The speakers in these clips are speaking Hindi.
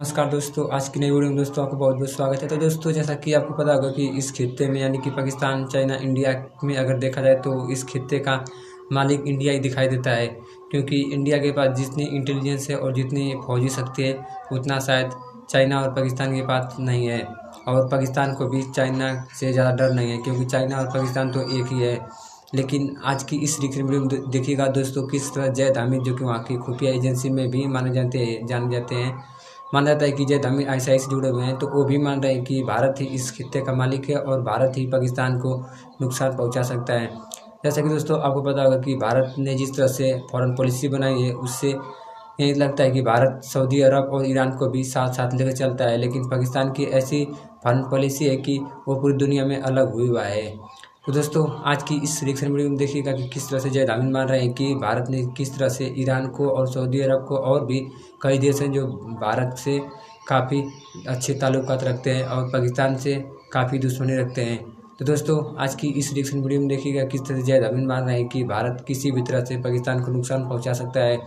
नमस्कार दोस्तों, आज की नई वीडियो में दोस्तों आपको बहुत बहुत स्वागत है। तो दोस्तों जैसा कि आपको पता होगा कि इस खित्ते में यानी कि पाकिस्तान, चाइना, इंडिया में अगर देखा जाए तो इस खित्ते का मालिक इंडिया ही दिखाई देता है, क्योंकि इंडिया के पास जितनी इंटेलिजेंस है और जितनी फौजी शक्ति है उतना शायद चाइना और पाकिस्तान के पास नहीं है। और पाकिस्तान को भी चाइना से ज़्यादा डर नहीं है, क्योंकि चाइना और पाकिस्तान तो एक ही है। लेकिन आज की इस वीडियो में देखिएगा दोस्तों किस तरह जैद हामिद, जो कि वहाँ की खुफिया एजेंसी में भी जाने जाते हैं, माना जाता है कि जैद हामिद आईएसआई से जुड़े हुए हैं, तो वो भी मान रहे हैं कि भारत ही इस खित्ते का मालिक है और भारत ही पाकिस्तान को नुकसान पहुंचा सकता है। जैसा कि दोस्तों आपको पता होगा कि भारत ने जिस तरह से फॉरेन पॉलिसी बनाई है, उससे यही लगता है कि भारत सऊदी अरब और ईरान को भी साथ साथ लेकर चलता है। लेकिन पाकिस्तान की ऐसी फॉरेन पॉलिसी है कि वो पूरी दुनिया में अलग हुआ है। तो दोस्तों आज की इस रिएक्शन वीडियो में देखिएगा कि किस तरह से जैद हामिद मान रहे हैं कि भारत ने किस तरह से ईरान को और सऊदी अरब को और भी कई देश हैं जो भारत से काफ़ी अच्छे ताल्लुकात रखते हैं और पाकिस्तान से काफ़ी दुश्मनी रखते हैं। तो दोस्तों आज की इस रिएक्शन वीडियो में देखिएगा किस तरह से जैद हामिद मान रहे हैं कि भारत किसी भी तरह से पाकिस्तान को नुकसान पहुँचा सकता है,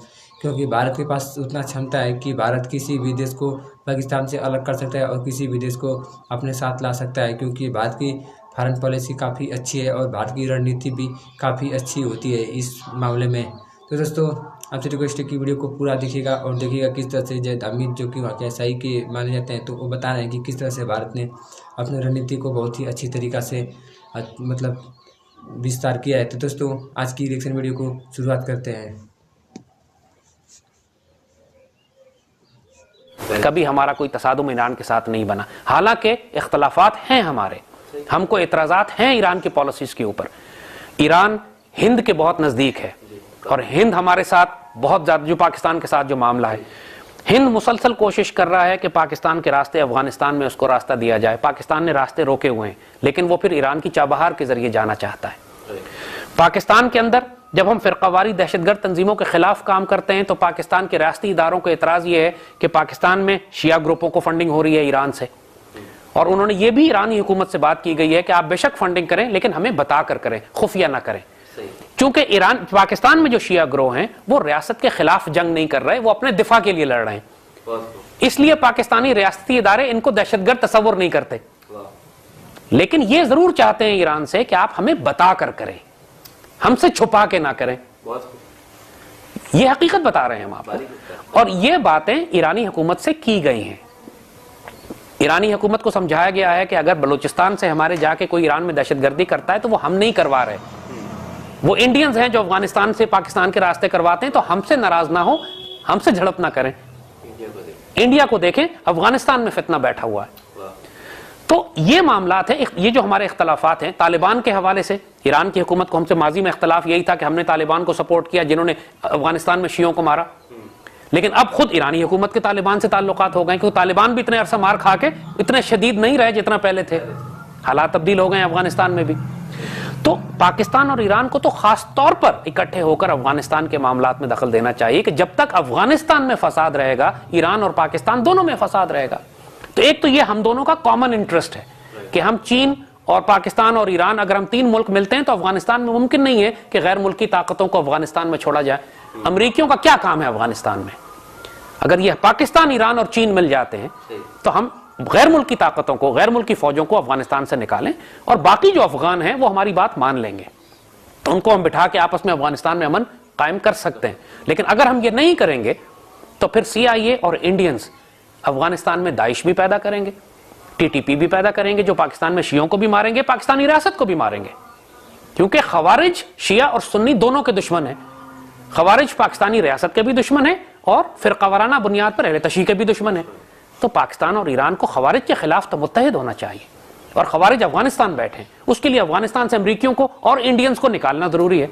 क्योंकि भारत के पास उतना क्षमता है कि भारत किसी भी देश को पाकिस्तान से अलग कर सकता है और किसी भी देश को अपने साथ ला सकता है, क्योंकि भारत की फॉरेन पॉलिसी काफ़ी अच्छी है और भारत की रणनीति भी काफ़ी अच्छी होती है इस मामले में। तो दोस्तों आपसे रिक्वेस्ट है कि वीडियो को पूरा देखिएगा और देखिएगा किस तरह से जैद हामिद, जो कि वहाँ के एसआई के माने जाते हैं, तो वो बता रहे हैं कि किस तरह से भारत ने अपनी रणनीति को बहुत ही अच्छी तरीक़ा से मतलब विस्तार किया है। तो दोस्तों आज की रिएक्शन वीडियो को शुरुआत करते हैं। कभी हमारा कोई तसादुम ईरान के साथ नहीं बना, हालांकि इख्तलाफात हैं हमारे, हमको एतराज़ात हैं ईरान की पॉलिसीज़ के ऊपर। ईरान हिंद के बहुत नज़दीक है और हिंद हमारे साथ बहुत ज़्यादा, जो पाकिस्तान के साथ जो मामला है, हिंद मुसलसल कोशिश कर रहा है कि पाकिस्तान के रास्ते अफगानिस्तान में उसको रास्ता दिया जाए। पाकिस्तान ने रास्ते रोके हुए हैं, लेकिन वो फिर ईरान की चाबहार के ज़रिए जाना चाहता है। पाकिस्तान के अंदर जब हम फ़िरक़ावारी दहशतगर्द तंजीमों के ख़िलाफ़ काम करते हैं तो पाकिस्तान के रियासती इदारों का एतराज़ ये है कि पाकिस्तान में शिया ग्रुपों को फंडिंग हो रही है ईरान से, और उन्होंने ये भी ईरानी हुकूमत से बात की गई है कि आप बेशक फंडिंग करें लेकिन हमें बता कर करें, खुफिया ना करें। क्योंकि ईरान, पाकिस्तान में जो शिया ग्रोह हैं वो रियासत के खिलाफ जंग नहीं कर रहे, वो अपने दिफा के लिए लड़ रहे हैं। इसलिए पाकिस्तानी रियासती इदारे इनको दहशतगर्द तस्वुर नहीं करते, लेकिन ये जरूर चाहते हैं ईरान से कि आप हमें बता कर करें, हमसे छुपा के ना करें। ये हकीकत बता रहे हैं हम आपको, और ये बातें ईरानी हुकूमत से की गई हैं। ईरानी हुकूमत को समझाया गया है कि अगर बलूचिस्तान से हमारे जाके कोई ईरान में दहशतगर्दी करता है तो वो हम नहीं करवा रहे, वो इंडियंस हैं जो अफगानिस्तान से पाकिस्तान के रास्ते करवाते हैं, तो हमसे नाराज ना हो, हमसे झड़प ना करें। इंडिया को देखें, अफगानिस्तान में फितना बैठा हुआ है। तो ये मामलात हैं, ये जो हमारे इख्तलाफात हैं तालिबान के हवाले से। ईरान की हुकूमत को हमसे माजी में इख्तलाफ यही था कि हमने तालिबान को सपोर्ट किया जिन्होंने अफगानिस्तान में शियों को मारा, लेकिन अब खुद ईरानी हुकूमत के तालिबान से ताल्लुकात हो गए, क्योंकि तालिबान भी इतने अरसा मार खा के इतने शदीद नहीं रहे जितना पहले थे। हालात तब्दील हो गए अफगानिस्तान में भी। तो पाकिस्तान और ईरान को तो खास तौर पर इकट्ठे होकर अफगानिस्तान के मामलात में दखल देना चाहिए कि जब तक अफगानिस्तान में फसाद रहेगा, ईरान और पाकिस्तान दोनों में फसाद रहेगा। तो एक तो ये हम दोनों का कॉमन इंटरेस्ट है कि हम चीन और पाकिस्तान और ईरान, अगर हम तीन मुल्क मिलते हैं तो अफगानिस्तान में मुमकिन नहीं है कि गैर मुल्की ताकतों को अफगानिस्तान में छोड़ा जाए। अमरीकियों का क्या काम है अफगानिस्तान में? अगर यह पाकिस्तान, ईरान और चीन मिल जाते हैं तो हम गैर मुल्की ताकतों को, गैर मुल्की फौजों को अफगानिस्तान से निकालें और बाकी जो अफगान हैं वो हमारी बात मान लेंगे, तो उनको हम बिठा के आपस में अफगानिस्तान में अमन कायम कर सकते हैं। लेकिन अगर हम ये नहीं करेंगे तो फिर CIA और इंडियंस अफगानिस्तान में दाइश भी पैदा करेंगे, TTP भी पैदा करेंगे, जो पाकिस्तान में शियों को भी मारेंगे, पाकिस्तानी रियासत को भी मारेंगे। क्योंकि खवारिज शिया और सुन्नी दोनों के दुश्मन हैं। खवारिज पाकिस्तानी रियासत के भी दुश्मन है और फिरकावाराना बुनियाद पर अहले तशी के भी दुश्मन है। तो पाकिस्तान और ईरान को खवारिज के खिलाफ तो मुत्तहिद होना चाहिए, और खवारिज अफगानिस्तान बैठे, उसके लिए अफगानिस्तान से अमरीकियों को और इंडियंस को निकालना जरूरी है।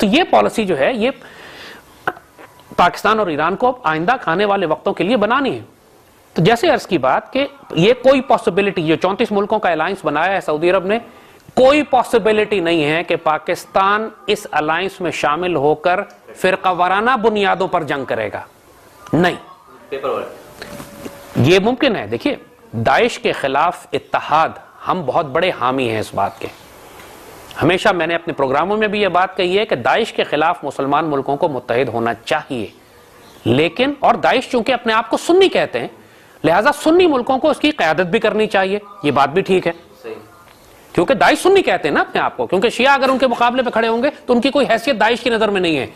तो ये पॉलिसी जो है ये पाकिस्तान और ईरान को आइंदा आने वाले वक्तों के लिए बनानी है। तो जैसे अर्ज की बात कि ये कोई पॉसिबिलिटी, जो 34 मुल्कों का अलायंस बनाया है सऊदी अरब ने, कोई पॉसिबिलिटी नहीं है कि पाकिस्तान इस अलायंस में शामिल होकर फिरकावाराना बुनियादों पर जंग करेगा। नहीं, ये मुमकिन है। देखिए, दाइश के खिलाफ इत्तेहाद, हम बहुत बड़े हामी हैं इस बात के। हमेशा मैंने अपने प्रोग्रामों में भी ये बात कही है कि दाइश के खिलाफ मुसलमान मुल्कों को मुत्तहिद होना चाहिए, लेकिन और दाइश चूंकि अपने आप को सुन्नी कहते हैं लिहाजा सुन्नी मुल्कों को उसकी क़यादत भी करनी चाहिए, ये बात भी ठीक है, क्योंकि दाइश सुन्नी कहते हैं ना अपने आप को, क्योंकि शिया अगर उनके मुकाबले पे खड़े होंगे तो उनकी कोई हैसियत दाइश की नजर में नहीं है,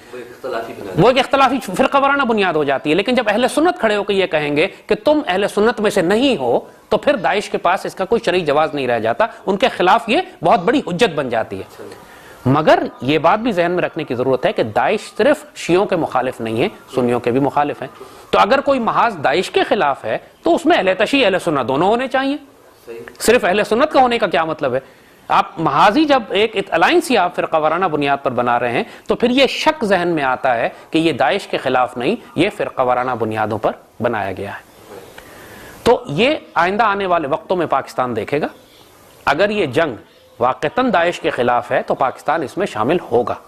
वो एक इख्तलाफी फिरका वाराना बुनियाद हो जाती है। लेकिन जब अहले सुन्नत खड़े होकर ये कहेंगे कि तुम अहले सुन्नत में से नहीं हो, तो फिर दाइश के पास इसका कोई शरई जवाब नहीं रह जाता, उनके खिलाफ ये बहुत बड़ी हुज्जत बन जाती है। मगर ये बात भी जहन में रखने की जरूरत है कि दाइश सिर्फ शियों के मुखालिफ नहीं है, सुन्नियों के भी मुखालिफ हैं। तो अगर कोई महाज दाइश के खिलाफ है तो उसमें अहले तशी अहले सुन्नत दोनों होने चाहिए। सिर्फ अहले सुन्नत का होने का क्या मतलब है? आप महाजी जब एक अलायंस ही आप फिरका वाराना बुनियाद पर बना रहे हैं तो फिर ये शक जहन में आता है कि ये दाइश के खिलाफ नहीं, ये फिरका वाराना बुनियादों पर बनाया गया है। तो ये आइंदा आने वाले वक्तों में पाकिस्तान देखेगा। अगर ये जंग वाक़तन दाइश के खिलाफ है तो पाकिस्तान इसमें शामिल होगा।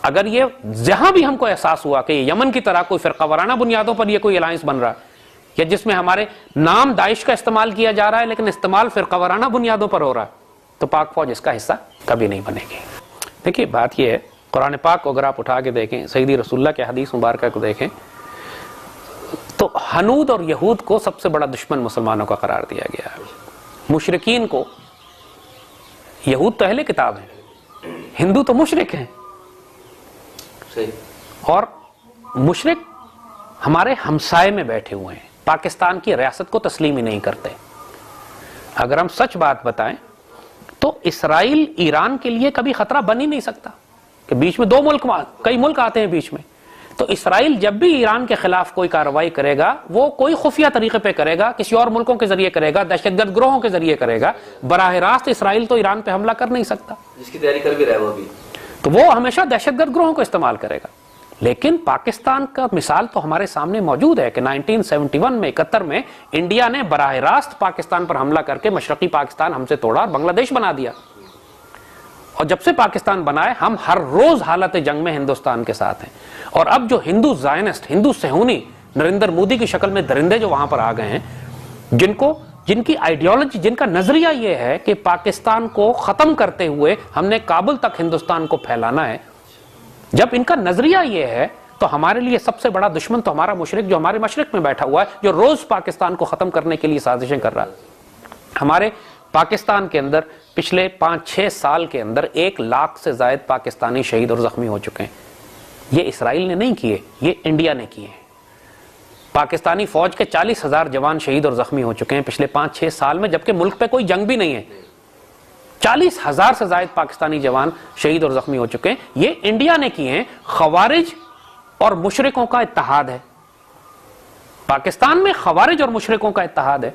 अगर ये जहां भी हमको एहसास हुआ कि यमन की तरह कोई फिरका वाराना बुनियादों पर ये कोई अलायंस बन रहा है या जिसमें हमारे नाम दाइश का इस्तेमाल किया जा रहा है लेकिन इस्तेमाल फिरका वाराना बुनियादों पर हो रहा है, तो पाक फौज इसका हिस्सा कभी नहीं बनेगी। देखिए बात यह है, कुरान पाक को अगर आप उठा के देखें, सईदी रसूलुल्लाह के हदीस मुबारक को देखें, तो हनूद और यहूद को सबसे बड़ा दुश्मन मुसलमानों का करार दिया गया है। मुशरिकीन को, यहूद तो अहले किताब है, हिंदू तो मुशरिक हैं, और मुशरिक हमारे हमसाए में बैठे हुए हैं, पाकिस्तान की रियासत को तस्लीम ही नहीं करते। अगर हम सच बात बताएं तो इसराइल ईरान के लिए कभी खतरा बन ही नहीं सकता कि बीच में दो मुल्क, कई मुल्क आते हैं बीच में। तो इसराइल जब भी ईरान के खिलाफ कोई कार्रवाई करेगा वो कोई खुफिया तरीके पे करेगा, किसी और मुल्कों के जरिए करेगा, दहशतगर्द ग्रोहों के जरिए करेगा। बराह रास्त इसराइल तो ईरान पे हमला कर नहीं सकता, जिसकी तैयारी कर भी रहा है वो भी, तो वो हमेशा दहशतगर्द ग्रोहों को इस्तेमाल करेगा। लेकिन पाकिस्तान का मिसाल तो हमारे सामने मौजूद है कि 1971 में 71 में इंडिया ने बराह रास्त पाकिस्तान पर हमला करके मशरकी पाकिस्तान हमसे तोड़ा और बांग्लादेश बना दिया। और जब से पाकिस्तान बना है हम हर रोज हालत जंग में हिंदुस्तान के साथ हैं। और अब जो हिंदू जायनिस्ट, हिंदू सेहूनी नरेंद्र मोदी की शक्ल में दरिंदे जो वहां पर आ गए हैं, जिनकी आइडियोलॉजी, जिनका नजरिया यह है कि पाकिस्तान को खत्म करते हुए हमने काबुल तक हिंदुस्तान को फैलाना है, जब इनका नजरिया यह है तो हमारे लिए सबसे बड़ा दुश्मन तो हमारा मुशरिक जो हमारे मशरिक में बैठा हुआ है, जो रोज पाकिस्तान को खत्म करने के लिए साजिशें कर रहा है। हमारे पाकिस्तान के अंदर पिछले 5-6 साल के अंदर 1 लाख से ज्यादा पाकिस्तानी शहीद और जख्मी हो चुके हैं। ये इसराइल ने नहीं किए, ये इंडिया ने किए। पाकिस्तानी फौज के 40,000 जवान शहीद और जख्मी हो चुके हैं पिछले 5-6 साल में, जबकि मुल्क पे कोई जंग भी नहीं है। 40,000 से ज्यादा पाकिस्तानी जवान शहीद और जख्मी हो चुके हैं, ये इंडिया ने किए हैं। खवारिज और मुशरिकों का इत्तेहाद है पाकिस्तान में, खवारिज और मुशरिकों का इत्तेहाद है।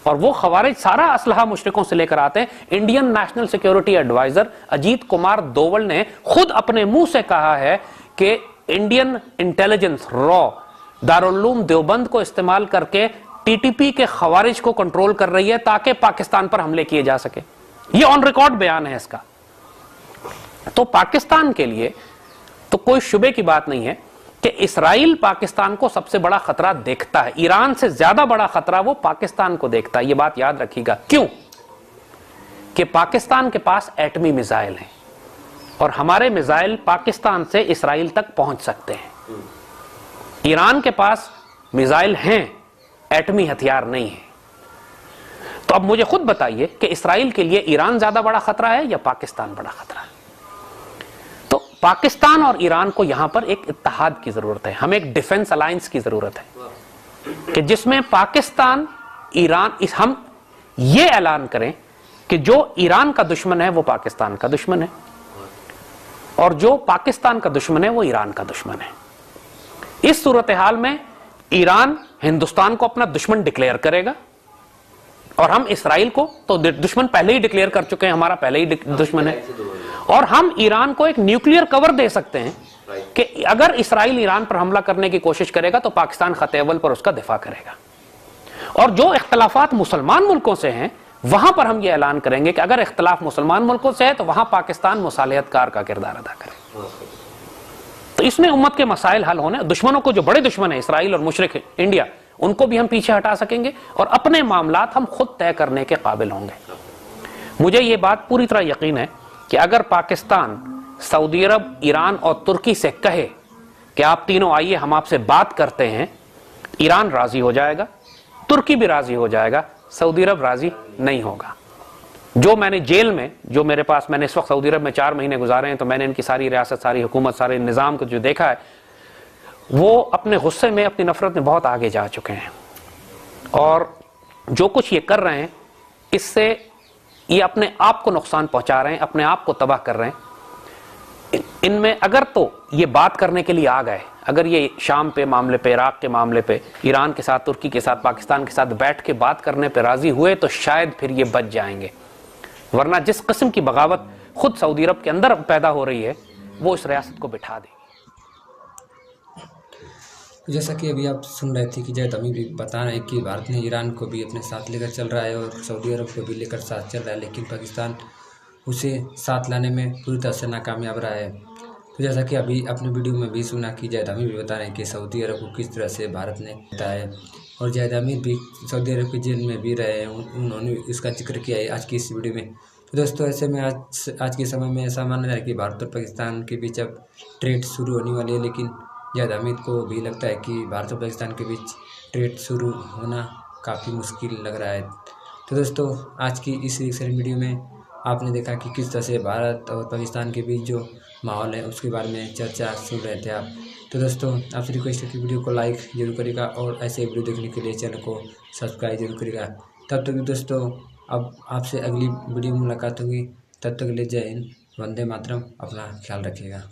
और वो खवारिज सारा असलहा मुशरिकों से लेकर आते हैं। Indian national security advisor Ajit Kumar Doval ने खुद अपने मुंह से कहा है कि इंडियन इंटेलिजेंस रॉ दारुल देवबंद को इस्तेमाल करके टीटीपी के खवारिज को कंट्रोल कर रही है ताकि पाकिस्तान पर हमले किए जा सके। ये ऑन रिकॉर्ड बयान है इसका। तो पाकिस्तान के लिए तो कोई शुबे की बात नहीं है कि इसराइल पाकिस्तान को सबसे बड़ा खतरा देखता है। ईरान से ज्यादा बड़ा खतरा वो पाकिस्तान को देखता है। ये बात याद रखिएगा। क्यों? कि पाकिस्तान के पास एटमी मिसाइल हैं और हमारे मिसाइल पाकिस्तान से इसराइल तक पहुंच सकते हैं। ईरान के पास मिसाइल हैं, एटमी हथियार नहीं है। तो अब मुझे खुद बताइए कि इसराइल के लिए ईरान ज्यादा बड़ा खतरा है या पाकिस्तान बड़ा खतरा है? तो पाकिस्तान और ईरान को यहां पर एक इत्तेहाद की जरूरत है, हमें एक डिफेंस अलायंस की जरूरत है कि जिसमें पाकिस्तान, ईरान, हम ये ऐलान करें कि जो ईरान का दुश्मन है वो पाकिस्तान का दुश्मन है और जो पाकिस्तान का दुश्मन है वो ईरान का दुश्मन है। इस सूरत हाल में ईरान हिंदुस्तान को अपना दुश्मन डिक्लेयर करेगा और हम इसराइल को तो दुश्मन पहले ही डिक्लेयर कर चुके हैं, हमारा पहले ही दुश्मन है। और हम ईरान को एक न्यूक्लियर कवर दे सकते हैं कि अगर इसराइल ईरान पर हमला करने की कोशिश करेगा तो पाकिस्तान खते अव्वल पर उसका दिफा करेगा। और जो इख्तलाफात मुसलमान मुल्कों से हैं वहां पर हम ये ऐलान करेंगे कि अगर इख्तलाफ मुसलमान मुल्कों से है तो वहां पाकिस्तान मुसालिहतकार का किरदार अदा करे। तो इसमें उम्मत के मसाइल हल होने, दुश्मनों को, जो बड़े दुश्मन है इसराइल और मुशरिक इंडिया, उनको भी हम पीछे हटा सकेंगे और अपने मामलात हम खुद तय करने के काबिल होंगे। मुझे ये बात पूरी तरह यकीन है कि अगर पाकिस्तान सऊदी अरब, ईरान और तुर्की से कहे कि आप तीनों आइए हम आपसे बात करते हैं, ईरान राजी हो जाएगा, तुर्की भी राजी हो जाएगा, सऊदी अरब राजी नहीं होगा। जो मैंने जेल में, जो मेरे पास, मैंने इस वक्त सऊदी अरब में 4 महीने गुजारे हैं, तो मैंने इनकी सारी रियासत, सारी हुकूमत, सारे निज़ाम को जो देखा है, वो अपने गुस्से में, अपनी नफरत में बहुत आगे जा चुके हैं। और जो कुछ ये कर रहे हैं, इससे ये अपने आप को नुकसान पहुंचा रहे हैं, अपने आप को तबाह कर रहे हैं। इनमें अगर तो ये बात करने के लिए आ गए, अगर ये शाम पे मामले पे, इराक के मामले पे, ईरान के साथ, तुर्की के साथ, पाकिस्तान के साथ बैठ के बात करने पे राजी हुए, तो शायद फिर ये बच जाएंगे। वरना जिस किस्म की बगावत खुद सऊदी अरब के अंदर पैदा हो रही है, वो इस रियासत को बिठा देगी। जैसा कि अभी आप सुन रहे थे कि जैद अमीर भी बता रहे हैं कि भारत ने ईरान को भी अपने साथ लेकर चल रहा है और सऊदी अरब को भी लेकर साथ चल रहा है, लेकिन पाकिस्तान उसे साथ लाने में पूरी तरह से नाकामयाब रहा है। तो जैसा कि अभी अपने वीडियो में भी सुना कि जैद अमीर भी बता रहे हैं कि सऊदी अरब को किस तरह से भारत ने बताया है, और जैद अमीर भी सऊदी अरब की जेल में भी रहे हैं, उन्होंने इसका जिक्र किया है आज की इस वीडियो में। तो दोस्तों, ऐसे में आज के समय में ऐसा माना जाए कि भारत और पाकिस्तान के बीच अब ट्रेड शुरू होने वाली है, लेकिन जैद अमीर को भी लगता है कि भारत और पाकिस्तान के बीच ट्रेड शुरू होना काफ़ी मुश्किल लग रहा है। तो दोस्तों, आज की इस रिएक्शन वीडियो में आपने देखा कि किस तरह से भारत और पाकिस्तान के बीच जो माहौल है उसके बारे में चर्चा सुन रहे थे आप। तो दोस्तों, आपसे रिक्वेस्ट है कि वीडियो को लाइक जरूर करेगा और ऐसे वीडियो देखने के लिए चैनल को सब्सक्राइब जरूर करेगा। तब तक दोस्तों, अब आपसे अगली वीडियो में मुलाकात होगी। तब तक ले जय हिंद, वंदे मातरम, अपना ख्याल रखिएगा।